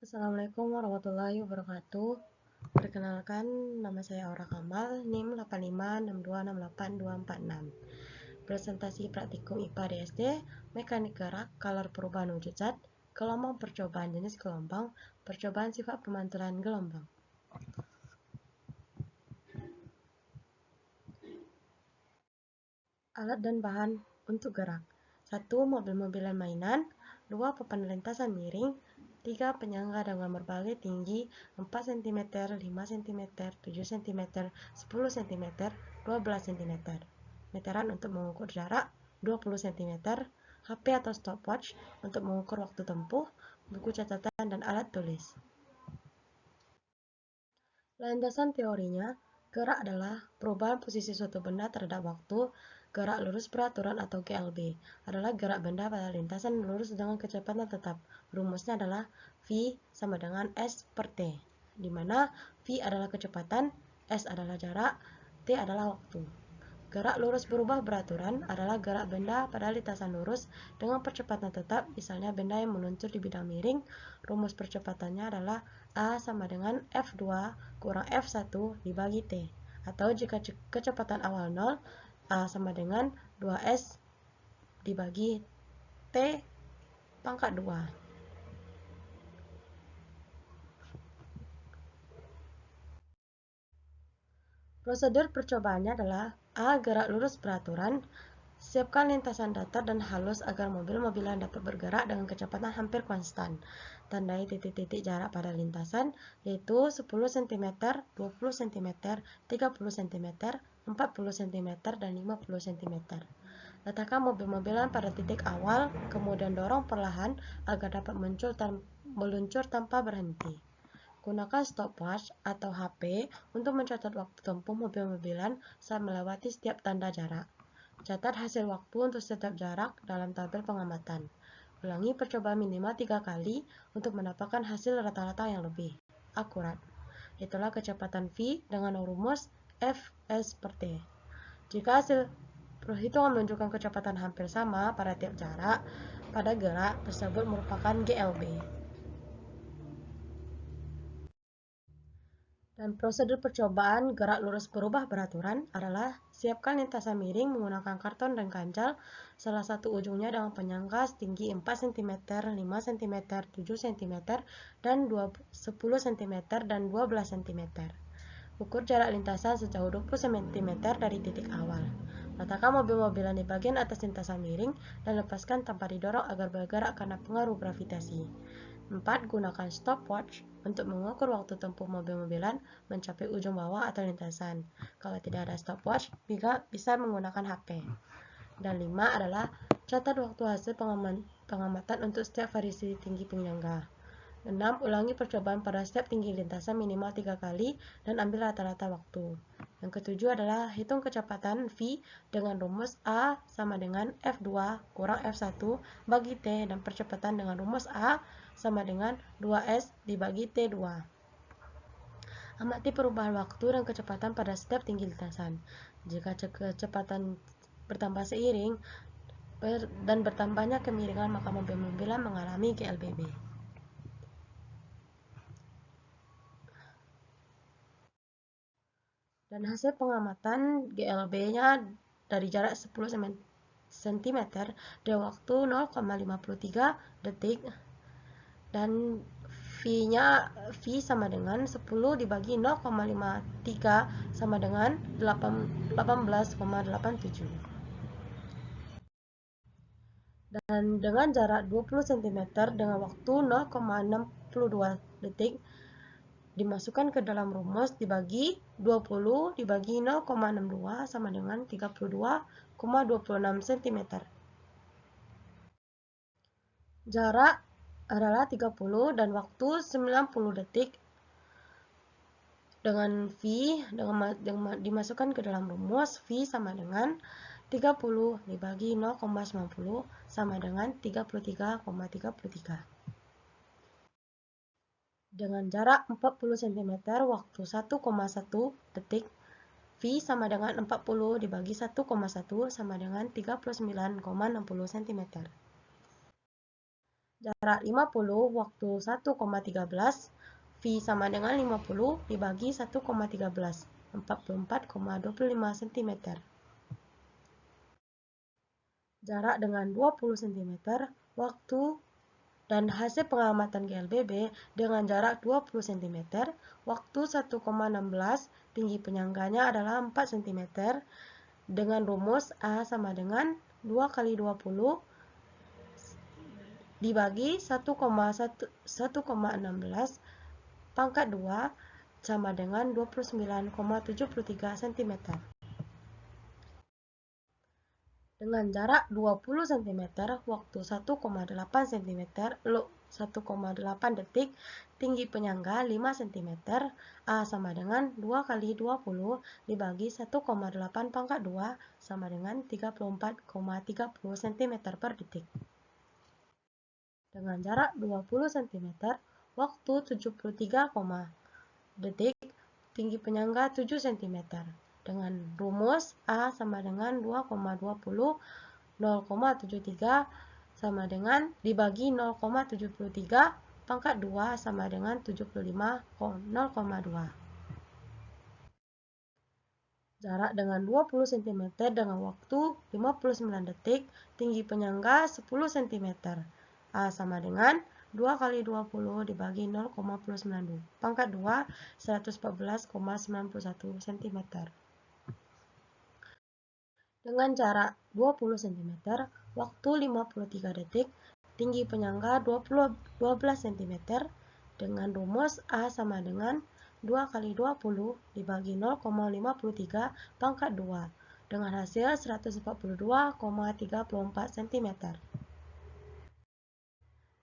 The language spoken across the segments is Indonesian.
Assalamualaikum warahmatullahi wabarakatuh. Perkenalkan, nama saya Aura Kamal, NIM 856268246. Presentasi praktikum IPA DSD, mekanik gerak, color perubahan wujud zat, gelombang percobaan jenis gelombang, percobaan sifat pemantulan gelombang. Alat dan bahan untuk gerak. 1. Mobil-mobilan mainan. 2. Papan lintasan miring. 3. Penyangga dengan berbagai tinggi 4 cm, 5 cm, 7 cm, 10 cm, 12 cm. Meteran untuk mengukur jarak 20 cm. HP atau stopwatch untuk mengukur waktu tempuh. Buku catatan dan alat tulis. Landasan teorinya, gerak adalah perubahan posisi suatu benda terhadap waktu. Gerak lurus peraturan atau GLB adalah gerak benda pada lintasan lurus dengan kecepatan tetap. Rumusnya adalah V sama dengan S per T, di mana V adalah kecepatan, S adalah jarak, T adalah waktu. Gerak lurus berubah beraturan adalah gerak benda pada lintasan lurus dengan percepatan tetap, misalnya benda yang meluncur di bidang miring. Rumus percepatannya adalah A sama dengan F2 kurang F1 dibagi T. Atau jika kecepatan awal 0, A sama dengan 2S dibagi T pangkat 2. Prosedur percobaannya adalah A. Gerak lurus beraturan. Siapkan lintasan datar dan halus agar mobil-mobilan dapat bergerak dengan kecepatan hampir konstan. Tandai titik-titik jarak pada lintasan, yaitu 10 cm, 20 cm, 30 cm, 40 cm, dan 50 cm. Letakkan mobil-mobilan pada titik awal, kemudian dorong perlahan agar dapat meluncur tanpa berhenti. Gunakan stopwatch atau HP untuk mencatat waktu tempuh mobil-mobilan saat melewati setiap tanda jarak. Catat hasil waktu untuk setiap jarak dalam tabel pengamatan. Ulangi percobaan minimal 3 kali untuk mendapatkan hasil rata-rata yang lebih akurat. Itulah kecepatan V dengan rumus Fs per T. Jika hasil perhitungan menunjukkan kecepatan hampir sama pada tiap jarak, pada gerak tersebut merupakan GLB. Dan prosedur percobaan gerak lurus berubah beraturan adalah siapkan lintasan miring menggunakan karton dan ganjal, salah satu ujungnya dengan penyangga setinggi 4 cm, 5 cm, 7 cm, dan 10 cm dan 12 cm. Ukur jarak lintasan sejauh 20 cm dari titik awal. Letakkan mobil-mobilan di bagian atas lintasan miring dan lepaskan tanpa didorong agar bergerak karena pengaruh gravitasi. 4. Gunakan stopwatch untuk mengukur waktu tempuh mobil-mobilan mencapai ujung bawah atau lintasan. Kalau tidak ada stopwatch, bisa menggunakan HP. Dan 5 adalah catat waktu hasil pengamatan untuk setiap variasi tinggi penyangga. 6. Ulangi percobaan pada setiap tinggi lintasan minimal 3 kali dan ambil rata-rata waktu. Yang ketujuh adalah hitung kecepatan V dengan rumus A sama dengan F2 kurang F1 bagi T dan percepatan dengan rumus A sama dengan 2S dibagi T2. Amati perubahan waktu dan kecepatan pada setiap tinggi lintasan. Jika kecepatan bertambah seiring dan bertambahnya kemiringan, maka mobil-mobilan mengalami GLBB. Dan hasil pengamatan GLB-nya dari jarak 10 cm dan waktu 0,53 detik, dan V-nya sama dengan 10 dibagi 0,53 sama dengan 18,87. Dan dengan jarak 20 cm dengan waktu 0,62 detik, dimasukkan ke dalam rumus dibagi 20 dibagi 0,62 sama dengan 32,26 cm. Jarak adalah 30 dan waktu 90 detik. Dengan V dimasukkan ke dalam rumus V sama dengan 30 dibagi 0,90 sama dengan 33,33. Dengan jarak 40 cm, waktu 1,1 detik, V sama dengan 40 dibagi 1,1 sama dengan 39,60 cm. Jarak 50 waktu 1,13, V sama dengan 50 dibagi 1,13, 44,25 cm. Jarak dengan 20 cm, waktu dan hasil pengamatan GLBB dengan jarak 20 cm, waktu 1,16, tinggi penyangganya adalah 4 cm, dengan rumus A sama dengan 2 kali 20 dibagi 1,16 pangkat 2 sama dengan 29,73 cm. Dengan jarak 20 cm, waktu 1,8 cm, 1,8 detik, tinggi penyangga 5 cm, A sama dengan 2 kali 20 dibagi 1,8 pangkat 2 sama dengan 34,30 cm per detik. Dengan jarak 20 cm, waktu 73, detik, tinggi penyangga 7 cm. Dengan rumus A sama dengan 2,20, 0,73 sama dengan dibagi 0,73 pangkat 2 sama dengan 75, 0,2. Jarak dengan 20 cm dengan waktu 59 detik, tinggi penyangga 10 cm. A sama dengan 2 kali 20 dibagi 0,92 pangkat 2, 114,91 cm. Dengan jarak 20 cm, waktu 53 detik, tinggi penyangga 12 cm, dengan rumus A sama dengan 2 kali 20 dibagi 0,53 pangkat 2, dengan hasil 142,34 cm.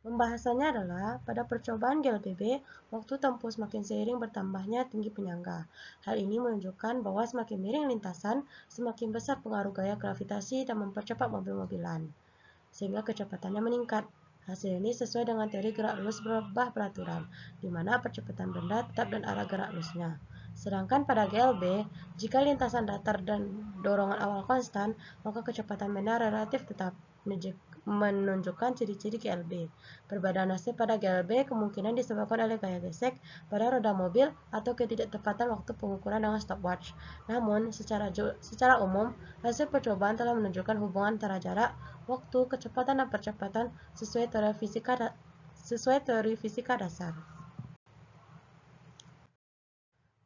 Pembahasannya adalah, pada percobaan GLBB, waktu tempuh semakin seiring bertambahnya tinggi penyangga. Hal ini menunjukkan bahwa semakin miring lintasan, semakin besar pengaruh gaya gravitasi dan mempercepat mobil-mobilan, sehingga kecepatannya meningkat. Hasil ini sesuai dengan teori gerak lurus berubah beraturan, di mana percepatan benda tetap dan arah gerak lurusnya. Sedangkan pada GLB, jika lintasan datar dan dorongan awal konstan, maka kecepatan benda relatif tetap, menunjukkan ciri-ciri GLB. Perbedaan hasil pada GLB kemungkinan disebabkan oleh gaya gesek pada roda mobil atau ketidaktepatan waktu pengukuran dengan stopwatch. Namun, secara umum, hasil percobaan telah menunjukkan hubungan antara jarak, waktu, kecepatan, dan percepatan sesuai teori fisika dasar.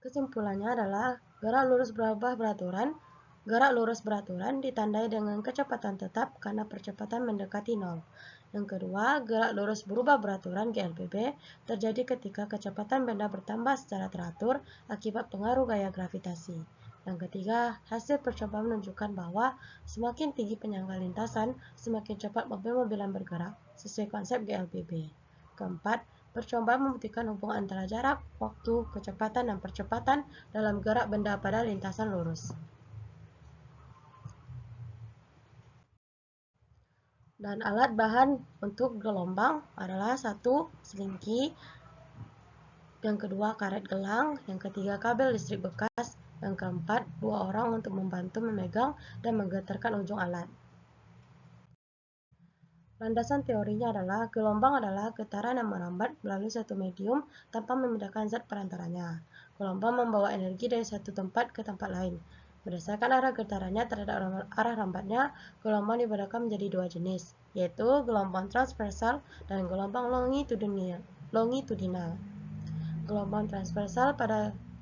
Kesimpulannya adalah, gerak lurus berubah beraturan. Gerak lurus beraturan ditandai dengan kecepatan tetap karena percepatan mendekati nol. Yang kedua, gerak lurus berubah beraturan GLBB terjadi ketika kecepatan benda bertambah secara teratur akibat pengaruh gaya gravitasi. Yang ketiga, hasil percobaan menunjukkan bahwa semakin tinggi penyangga lintasan, semakin cepat mobil-mobilan bergerak, sesuai konsep GLBB. Keempat, percobaan membuktikan hubungan antara jarak, waktu, kecepatan, dan percepatan dalam gerak benda pada lintasan lurus. Dan alat bahan untuk gelombang adalah 1. Selingki, yang kedua karet gelang, yang ketiga kabel listrik bekas, yang keempat 2 orang untuk membantu memegang dan menggetarkan ujung alat. Landasan teorinya adalah, gelombang adalah getaran yang merambat melalui satu medium tanpa memindahkan zat perantaranya. Gelombang membawa energi dari satu tempat ke tempat lain. Berdasarkan arah getarannya terhadap arah rambatnya, gelombang dibedakan menjadi 2 jenis, yaitu gelombang transversal dan gelombang longitudinal. Gelombang transversal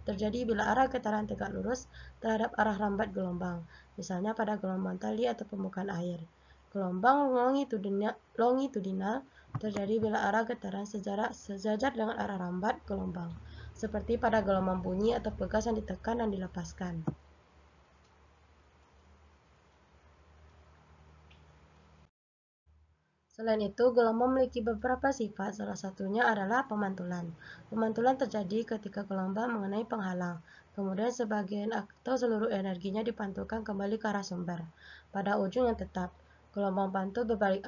terjadi bila arah getaran tegak lurus terhadap arah rambat gelombang, misalnya pada gelombang tali atau permukaan air. Gelombang longitudinal terjadi bila arah getaran sejajar dengan arah rambat gelombang, seperti pada gelombang bunyi atau pegas yang ditekan dan dilepaskan. Selain itu, gelombang memiliki beberapa sifat, salah satunya adalah pemantulan. Pemantulan terjadi ketika gelombang mengenai penghalang, kemudian sebagian atau seluruh energinya dipantulkan kembali ke arah sumber, pada ujung yang tetap. Gelombang pantul berbalik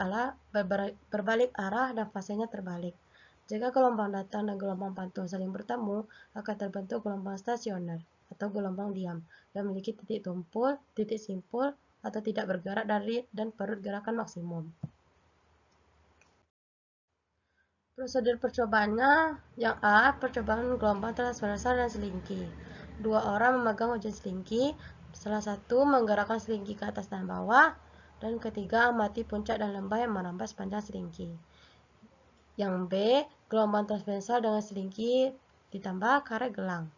arah dan fasenya terbalik. Jika gelombang datang dan gelombang pantul saling bertemu, akan terbentuk gelombang stasioner atau gelombang diam yang memiliki titik tumpul, titik simpul, atau tidak bergerak dan perut gerakan maksimum. Prosedur percobaannya yang A, percobaan gelombang transversal dan selingki. Dua orang memegang ujung selingki, salah satu menggerakkan selingki ke atas dan bawah, dan ketiga amati puncak dan lembah yang menambah sepanjang selingki. Yang B, gelombang transversal dengan selingki ditambah karet gelang.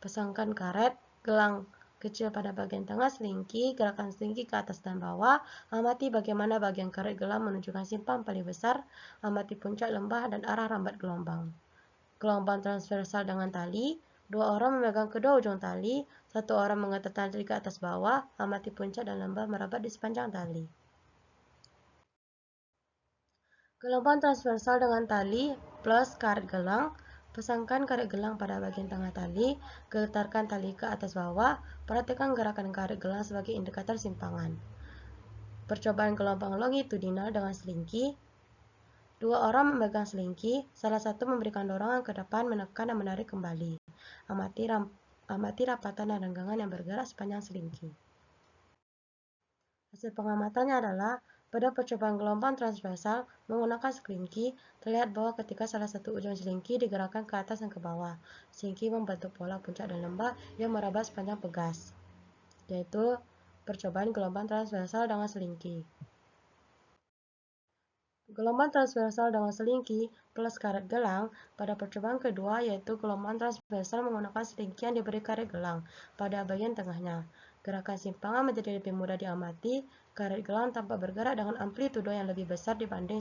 Pasangkan karet gelang kecil pada bagian tengah selingki, gerakan selingki ke atas dan bawah, amati bagaimana bagian karet gelang menunjukkan simpang paling besar, amati puncak lembah dan arah rambat gelombang. Gelombang transversal dengan tali, dua orang memegang kedua ujung tali, satu orang mengatur tali ke atas bawah, amati puncak dan lembah merabat di sepanjang tali. Gelombang transversal dengan tali plus karet gelang. Pasangkan karet gelang pada bagian tengah tali, getarkan tali ke atas bawah, perhatikan gerakan karet gelang sebagai indikator simpangan. Percobaan gelombang longitudinal dengan selingki. Dua orang memegang selingki, salah satu memberikan dorongan ke depan, menekan dan menarik kembali. Amati rapatan dan renggangan yang bergerak sepanjang selingki. Hasil pengamatannya adalah, pada percobaan gelombang transversal menggunakan selingki, terlihat bahwa ketika salah satu ujung selingki digerakkan ke atas dan ke bawah, selingki membentuk pola puncak dan lembah yang merabat sepanjang pegas, yaitu percobaan gelombang transversal dengan selingki. Gelombang transversal dengan selingki plus karet gelang pada percobaan kedua, yaitu gelombang transversal menggunakan selingki yang diberi karet gelang pada bagian tengahnya. Gerakan simpangan menjadi lebih mudah diamati, karet gelang tampak bergerak dengan amplitudo yang lebih besar dibanding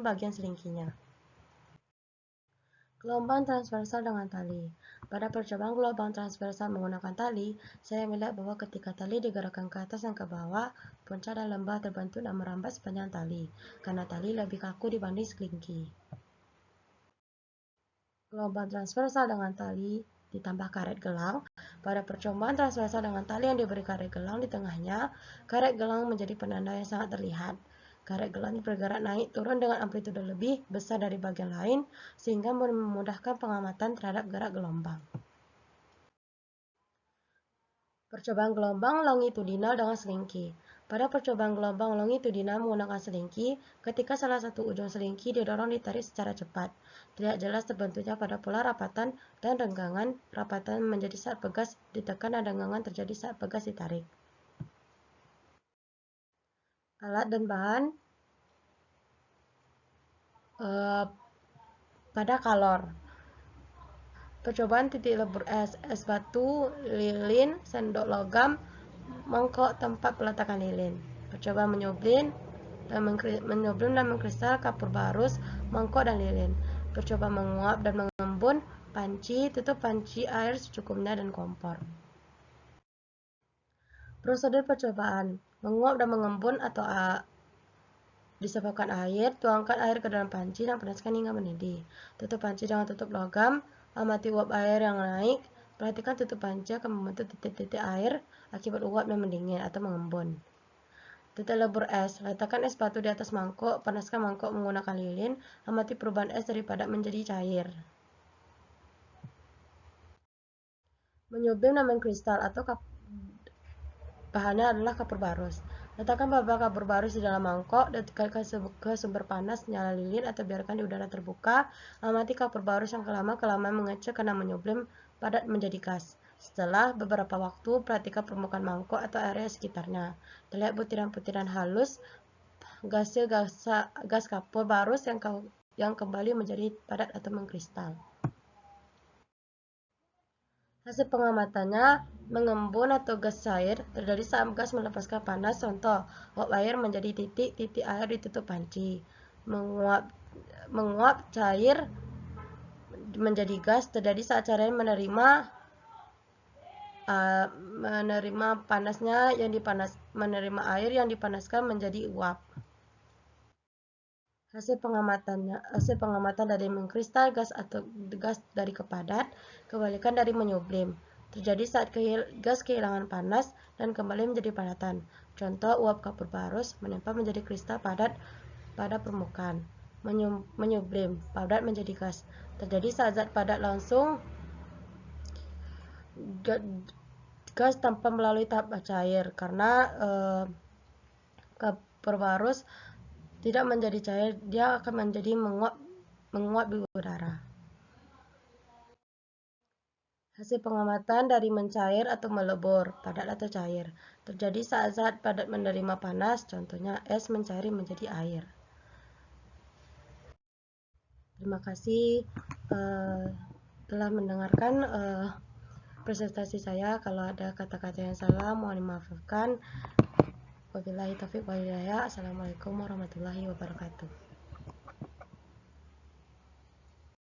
bagian selingkinya. Gelombang transversal dengan tali. Pada percobaan gelombang transversal menggunakan tali, saya melihat bahwa ketika tali digerakkan ke atas dan ke bawah, puncak dan lembah terbentuk dan merambat sepanjang tali, karena tali lebih kaku dibanding selingki. Gelombang transversal dengan tali ditambah karet gelang. Pada percobaan transversal dengan tali yang diberi karet gelang di tengahnya, karet gelang menjadi penanda yang sangat terlihat. Karet gelang bergerak naik turun dengan amplitudo lebih besar dari bagian lain, sehingga memudahkan pengamatan terhadap gerak gelombang. Percobaan gelombang longitudinal dengan selingki. Pada percobaan gelombang longitudinal menggunakan selingki, ketika salah satu ujung selingki didorong ditarik secara cepat, terlihat jelas terbentuknya pada pola rapatan dan renggangan. Rapatan menjadi saat pegas ditekan dan renggangan terjadi saat pegas ditarik. Alat dan bahan pada kalor. Percobaan titik lebur es batu, lilin, sendok logam, mangkok tempat peletakan lilin. Percobaan menyublim dan mengkristal kapur barus, mangkok dan lilin. Percobaan menguap dan mengembun, panci, tutup panci air secukupnya dan kompor. Prosedur percobaan menguap dan mengembun atau disebabkan air, tuangkan air ke dalam panci dan panaskan hingga mendidih. Tutup panci dengan tutup logam, amati uap air yang naik, perhatikan tutup panci akan membentuk titik-titik air akibat uap yang mendingin atau mengembun. Titik lebur es, letakkan es batu di atas mangkok, panaskan mangkok menggunakan lilin, amati perubahan es dari padat menjadi cair. Menyublim dan mengkristal atau bahannya adalah kapur barus. Letakkan beberapa kapur barus di dalam mangkok, dekatkan ke sumber panas, nyala lilin atau biarkan di udara terbuka. Amati kapur barus yang kelamaan mengecil karena menyublim padat menjadi gas. Setelah beberapa waktu, perhatikan permukaan mangkok atau area sekitarnya. Terlihat butiran-butiran halus gas kapur barus yang kembali menjadi padat atau mengkristal. Hasil pengamatannya, mengembun atau gas cair terjadi saat gas melepaskan panas. Contoh, uap air menjadi titik-titik air di tutup panci. Menguap cair menjadi gas terjadi saat cairan menerima air yang dipanaskan menjadi uap. Hasil pengamatan dari mengkristal gas atau gas dari kepadat, kebalikan dari menyublim, terjadi saat gas kehilangan panas dan kembali menjadi padatan. Contoh, uap kapur barus menempel menjadi kristal padat pada permukaan. Menyublim, padat menjadi gas, terjadi saat zat padat langsung gas tanpa melalui tahap cair, karena kapur barus tidak menjadi cair, dia akan menjadi menguap menguap di udara. Hasil pengamatan dari mencair atau melebur, padat atau cair, terjadi saat zat padat menerima panas, contohnya es mencair menjadi air. Terima kasih telah mendengarkan presentasi saya. Kalau ada kata-kata yang salah, mohon dimaafkan. Wabillahi taufiq wal hidayah. Assalamualaikum warahmatullahi wabarakatuh.